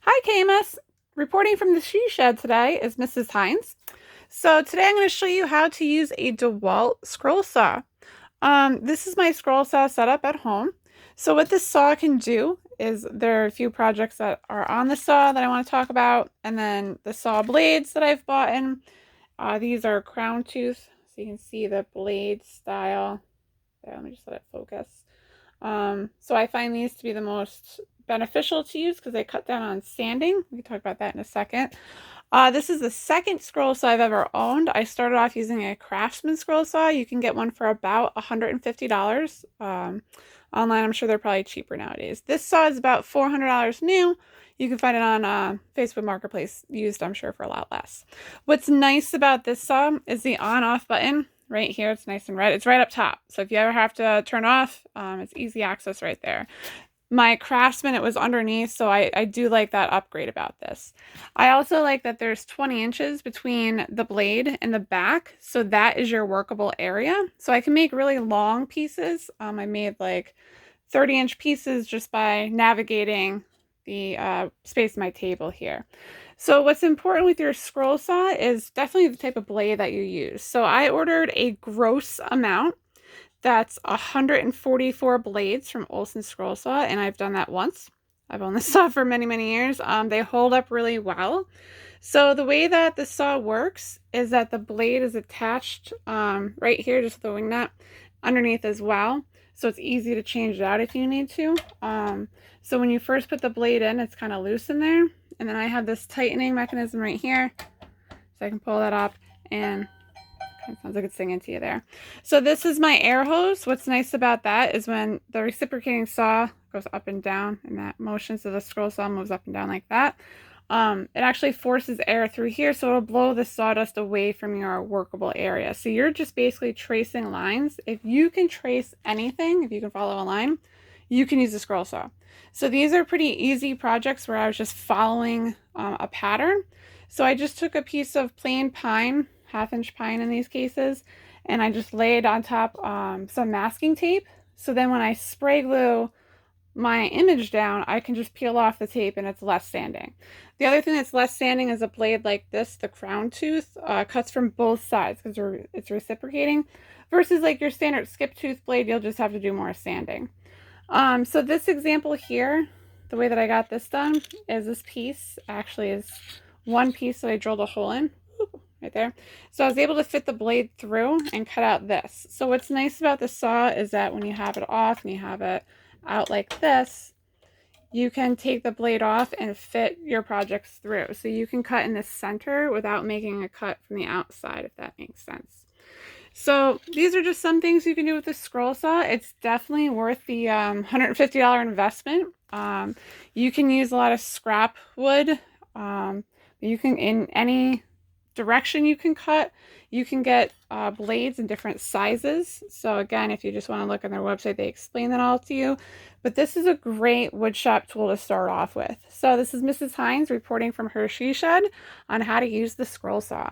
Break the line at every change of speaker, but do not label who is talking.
Hi, KMS. Reporting from the she shed today is Mrs. Hines. So today I'm going to show you how to use a Dewalt scroll saw. This is my scroll saw setup at home. So what this saw can do is there are a few projects that are on the saw that I want to talk about, and then the saw blades that I've bought in. These are crown tooth, so you can see the blade style. There, let me just let it focus. So I find these to be the most beneficial to use because they cut down on sanding. We can talk about that in a second. This is the second scroll saw I've ever owned. I started off using a Craftsman scroll saw. You can get one for about $150. Online, I'm sure they're probably cheaper nowadays. This saw is about $400 new. You can find it on Facebook Marketplace used, I'm sure, for a lot less. What's nice about this saw is the on-off button right here. It's nice and red. It's right up top. So if you ever have to turn off, it's easy access right there. My Craftsman, it was underneath, so I do like that upgrade about this. I also like that there's 20 inches between the blade and the back, so that is your workable area. So I can make really long pieces. I made like 30-inch pieces just by navigating the space of my table here. So what's important with your scroll saw is definitely the type of blade that you use. So I ordered a gross amount. That's 144 blades from Olson Scroll Saw, and I've done that once. I've owned this saw for many, many years. They hold up really well. So the way that the saw works is that the blade is attached right here, just the wing nut, underneath as well. So it's easy to change it out if you need to. So when you first put the blade in, it's kind of loose in there. And then I have this tightening mechanism right here. So I can pull that up and it sounds like it's singing to you there. So this is my air hose. What's nice about that is when the reciprocating saw goes up and down in that motion, so the scroll saw moves up and down like that, it actually forces air through here, so it'll blow the sawdust away from your workable area. So you're just basically tracing lines. If you can trace anything, if you can follow a line, you can use a scroll saw. So these are pretty easy projects where I was just following a pattern. So I just took a piece of plain pine, 1/2 inch pine in these cases, and I just laid on top some masking tape. So then when I spray glue my image down, I can just peel off the tape and it's less sanding. The other thing that's less sanding is a blade like this, the crown tooth, cuts from both sides because it's reciprocating, versus like your standard skip tooth blade, you'll just have to do more sanding. So this example here, the way that I got this done is this piece actually is one piece that I drilled a hole in right there. So I was able to fit the blade through and cut out this. So what's nice about the saw is that when you have it off and you have it out like this, you can take the blade off and fit your projects through. So you can cut in the center without making a cut from the outside, if that makes sense. So these are just some things you can do with the scroll saw. It's definitely worth the $150 investment. You can use a lot of scrap wood. You can, in any direction you can cut, you can get blades in different sizes. So again, if you just want to look on their website, they explain that all to you. But this is a great woodshop tool to start off with. So this is Mrs. Hines reporting from her she shed on how to use the scroll saw.